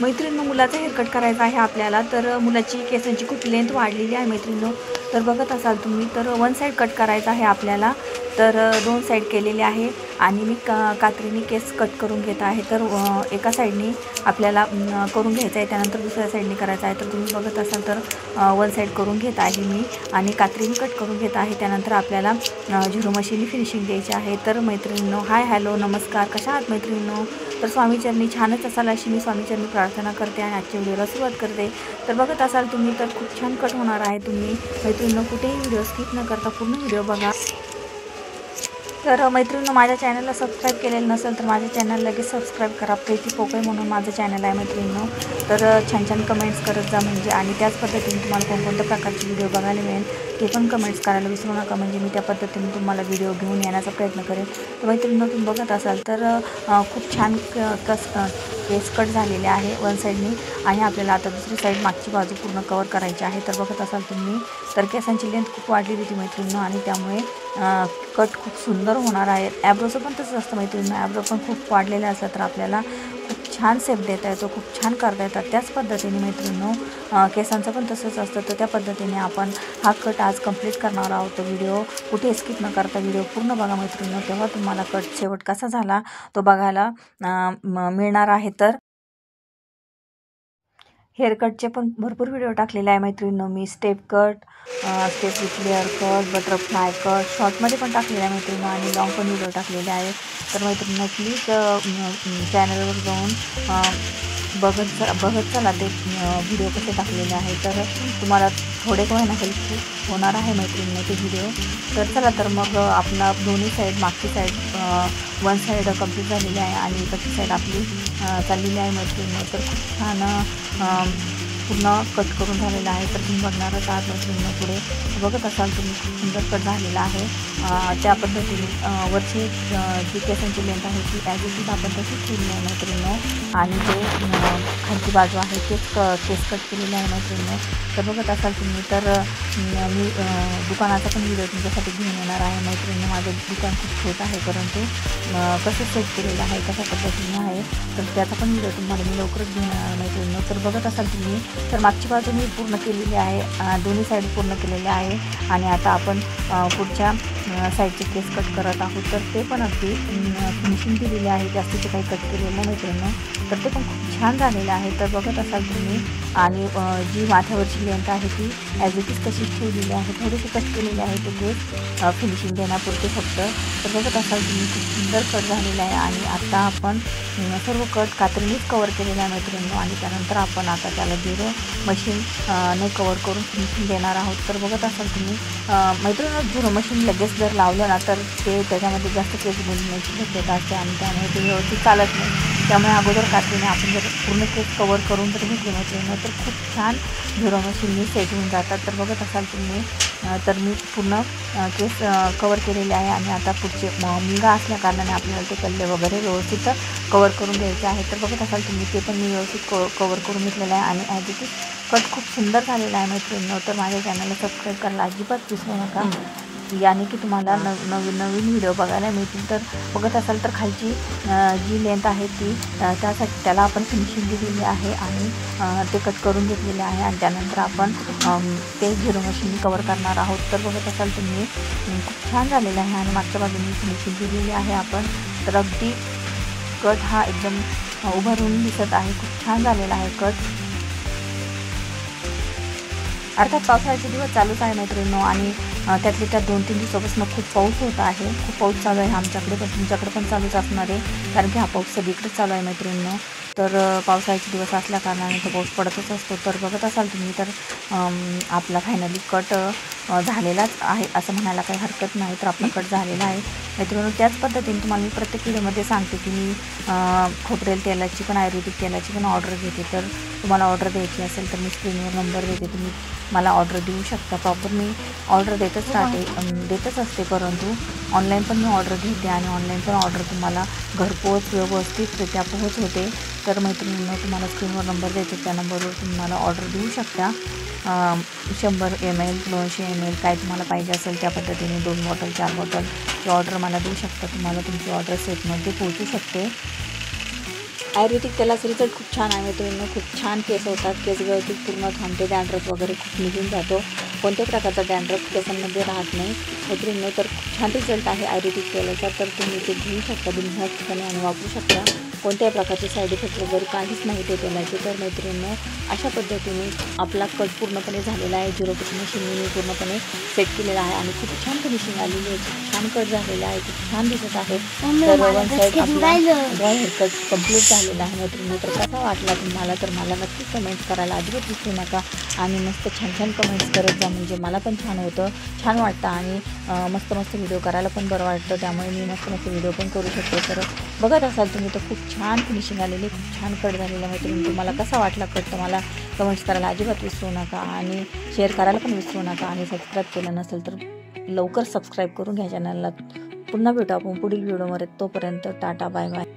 मैत्रिणींनो, मुलाचा हेअरकट करायचा आहे आपल्याला. तर मुलाची केसांची खूप लेंथ वाढलेली आहे मैत्रिणींनो. तर बघत असाल तुम्ही, तर वन साईड कट करायचा आहे आपल्याला. तर दोन साईड केलेले आहे आणि मी कात्रीने केस कट करून घेत आहे. तर एका साईडनी आपल्याला करून घ्यायचं आहे, त्यानंतर दुसऱ्या साईडने करायचं आहे. तर तुम्ही बघत असाल तर वन साईड करून घेत आहे मी आणि कात्रीने कट करून घेत आहे. त्यानंतर आपल्याला झिरो मशीनने फिनिशिंग द्यायची आहे. तर मैत्रिणींनो, हाय हॅलो नमस्कार, कशा आहात मैत्रिणींनो? तर स्वामीचरणी छानच असाल अशी मी स्वामीचरणी प्रार्थना करते आणि आजच्या व्हिडिओला सुरुवात करते. तर बघत असाल तुम्ही, तर खूप छान कट होणार आहे. तुम्ही मैत्रिणींनो कुठेही व्हिडिओ स्किप न करता पूर्ण व्हिडिओ बघा. तर मैत्रिणींनो, माझ्या चॅनलला सबस्क्राईब केलेलं नसेल तर माझ्या चॅनल लगेच सबस्क्राईब करा. प्रीती पोकळे म्हणून माझं चॅनल आहे मैत्रिणींनो. तर छान छान कमेंट्स करत जा म्हणजे, आणि त्याच पद्धतीने तुम्हाला कोणकोणत्या प्रकारचे व्हिडिओ बघायला मिळेल ते पण कमेंट्स करायला विसरू नका, म्हणजे मी त्या पद्धतीने तुम्हाला व्हिडिओ घेऊन येण्याचा प्रयत्न करेन. तर मैत्रिणींनो, तुम्ही बघत असाल तर खूप छान केस कट झालेले आहे वन साईडनी, आणि आपल्याला आता दुसरी साईड मागची बाजू पूर्ण कवर करायची आहे. तर बघत असाल तुम्ही, तर केसांची लेंथ खूप वाढलेली होती मैत्रिणींनो, आणि त्यामुळे कट खूप सुंदर होणार आहे. ॲब्रोचं पण तसंच असतं मैत्रिणींनो, ॲब्रो पण खूप वाढलेले असतात तर आपल्याला खूप छान शेप देता येतो, खूप छान करता येतात. त्याच पद्धतीने मैत्रिणींनो, केसांचं पण तसंच असतं. तर त्या पद्धतीने आपण हा कट आज कंप्लीट करणार आहोत. तो व्हिडिओ कुठे स्किप न करता व्हिडिओ पूर्ण बघा मैत्रिणींनो, तेव्हा तुम्हाला कट शेवट कसा झाला तो बघायला मिळणार आहे. तर हेअरकटचे पण भरपूर व्हिडिओ टाकलेले आहे मैत्रिणींनो मी. Step cut, step with layer cut, butterfly cut, शॉर्टमध्ये पण टाकलेला आहे मैत्रिणींनो, आणि लॉंग पण व्हिडिओ टाकलेले आहे. तर मैत्रिणींनो, प्लीज चॅनलवर जाऊन बघत चला ते व्हिडिओ कसे टाकलेले आहे. तर तुम्हाला थोडे का होईना हेल्पफुल होणार आहे मैत्रिणींनो ते व्हिडिओ. तर चला, तर मग आपला दोन्ही साईड, मागची साईड वन साईड कंप्लीट झालेली आहे आणि इकडची साईड आपली चाललेली आहे मैत्रिणींनो. तर खूप छान पूर्ण कट करून झालेला आहे. तर तुम्ही बघणारच आहात मैत्रिणींनो पुढे. बघत असाल तुम्ही, खूप सुंदर कट झालेला आहे. त्या पद्धतीने वरची जी केसांची लेंथ आहे ती ॲज इट इज आपण तशीच ठेवली आहे मैत्रिणींनो, आणि जे खालची बाजू आहे तेच केस कट केलेले आहे मैत्रिणींनो. तर बघत असाल तुम्ही, तर मी दुकानाचा पण व्हिडिओ तुमच्यासाठी घेऊन येणार आहे मैत्रिणींनो. माझं दुकान खूप छोटं आहे, परंतु कसं सेट केलेलं आहे, कशा पद्धतीने आहे, तर त्याचा पण व्हिडिओ तुम्हाला मी लवकरच घेऊन येणार मैत्रिणींनो. तर बघत असाल तुम्ही, तर मागची बाजू मी पूर्ण केलेली आहे, दोन्ही साईड पूर्ण केलेले आहे, आणि आता आपण पुढच्या साईडचे केस कट करत आहोत. तर ते पण अगदी फिनिशिंग दिलेली आहे, जास्तीचे काही कट केलेलं नाही मैत्रिणींनो. तर ते पण खूप छान झालेलं आहे. तर बघत असाल तुम्ही, आणि जी माथ्यावरची लेंथ आहे ती ॲज इट इज तशीच ठेवलेली आहे. थोडेसे कट केलेले आहे ते केस फिनिशिंग देण्यापुरते फक्त. तर बघत असाल तुम्ही, खूप सुंदर कट झालेला आहे, आणि आता आपण सर्व कट कात्रीनेच कवर केलेला आहे मैत्रिणींनो, आणि त्यानंतर आपण आता त्याला झिरो मशीन ने कवर करून फिनिशिंग देणार आहोत. तर बघत असाल तुम्ही मैत्रिणींनो, झिरो मशीन लगेच जर लावलं ना तर ते त्याच्यामध्ये जास्त केस बोलण्याची शक्यता असते, आणि त्यामुळे ते व्यवस्थित चालत नाही. त्यामुळे अगोदर कात्रीने आपण जर पूर्ण केस कवर करून जर घेतले मैत्रिणींनो तर खूप छान झिरो मशीननी सेट होऊन जातात. तर बघत असाल तुम्ही, तर मी पूर्ण केस कवर केलेले आहे, आणि आता पुढचे मुलगा असल्या कारणाने आपल्याला ते कल्ले वगैरे व्यवस्थित कवर करून घ्यायचे आहे. तर बघत असाल तुम्ही, ते पण मी व्यवस्थित कवर करून घेतलेलं आहे, आणि ॲज इट इज कट खूप सुंदर झालेला आहे मैत्रिणींनो. तर माझ्या चॅनलला सबस्क्राईब करायला अजिबात विसरू नका, याने की तुम्हाला नवीन व्हिडिओ बघायला मिळतील. तर बघत असाल तर खालची जी लेंथ आहे ती त्यासाठी त्याला आपण फिनिशिंग दिलेली आहे, आणि ते कट करून घेतलेले आहे, आणि त्यानंतर आपण ते झिरो मशीननी कवर करणार आहोत. तर बघत असाल तुम्ही, खूप छान झालेलं आहे, आणि मागच्या बाजूने फिनिशिंग दिलेली आहे आपण. तर अगदी कट हा एकदम उभारून दिसत आहे, खूप छान झालेला आहे कट. अर्थात पावसाळ्याचे दिवस चालूच आहे मैत्रिणींनो, आणि त्यातले त्यात 2-3 दिवसापासून खूप पाऊस होत आहे, खूप पाऊस चालू आहे आमच्याकडे, पण तुमच्याकडे पण चालूच असणार आहे, कारण की हा पाऊस सगळीकडेच चालू आहे मैत्रिणींनो. तर पावसाळ्याचे दिवस असल्या कारणाने तो पाऊस पडतच असतो. तर बघत असाल तुम्ही, तर आपला फायनली कट झालेलाच आहे असं म्हणायला काही हरकत नाही. तर आपला कट झालेला आहे मैत्रिणींनो. त्याच पद्धतीने तुम्हाला मी प्रत्येक व्हिडिओमध्ये सांगते की मी खोबरेल तेलाची पण, आयुर्वेदिक तेलाची पण ऑर्डर घेते. तर तुम्हाला ऑर्डर द्यायची असेल तर मी स्क्रीनवर नंबर देते, तुम्ही मला ऑर्डर देऊ शकता. प्रॉपर मी ऑर्डर देतच असते, परंतु ऑनलाईन पण मी ऑर्डर घेते, आणि ऑनलाईन पण ऑर्डर तुम्हाला घरपोच व्यवस्थितरित्या पोहोच होते. तर मैत्रिणींनो, तुम्हाला स्क्रीनवर नंबर देते, त्या नंबरवर तुम्हाला ऑर्डर देऊ शकता. 100 ml 200 ml काय तुम्हाला पाहिजे असेल त्या पद्धतीने 2 बॉटल 4 बॉटल ही ऑर्डर मला देऊ शकता. तुम्हाला तुमची ऑर्डर सेटमध्ये पोहोचू शकते. आयुर्वेदिक तेलाचा रिझल्ट खूप छान आहे मैत्रिणींनो. खूप छान केस होतात, केस गळती पूर्ण थांबते, डॅन्ड्रफ वगैरे खूप निघून जातो, कोणत्याही प्रकारचा डॅन्ड्रफ केसांमध्ये राहत नाही मैत्रिणींनो. तर खूप छान रिझल्ट आहे आयुर्वेदिक तेलाचा. तर तुम्ही ते घेऊ शकता बिनधास्त ठिकाणी आणि वापरू शकता. कोणत्याही प्रकारचे साईड इफेक्ट वगैरे काहीच नाही ते तेलाचे. तर मैत्रिणींनो अशा पद्धतीने आपला कट पूर्णपणे झालेला आहे. 0 फिनिशिंग मी पूर्णपणे सेट केलेला आहे आणि खूप छान फिनिशिंग आलेली आहे, खूप छान कट झालेला आहे, खूप छान दिसत आहे. तर वन साईड आपला बॉय हेअर कट कंप्लीट झालेला आहे मैत्रिणींनो. तर कसा वाटला तुम्हाला, तर मला नक्कीच कमेंट्स करायला अजिबात विसरू नका आणि मस्त छान छान कमेंट्स करत जा, म्हणजे मला पण छान होतं, छान वाटतं आणि मस्त मस्त व्हिडिओ करायला पण बरं वाटतं. त्यामुळे मी मस्त मस्त व्हिडिओ पण करू शकतो. तर बघत असाल तुम्ही तर खूप छान फिनिशिंग आलेली, खूप छान कट झालेला मैत्रिणी. तुम्हाला कसा वाटला कट तर मला कमेंट्स करायला अजिबात विसरू नका आणि शेअर करायला पण विसरू नका आणि सबस्क्राईब केलं नसेल तर लवकर सबस्क्राईब करून घ्या चॅनलला. पुन्हा भेटू आपण पुढील व्हिडिओमध्ये. तोपर्यंत टाटा बाय बाय.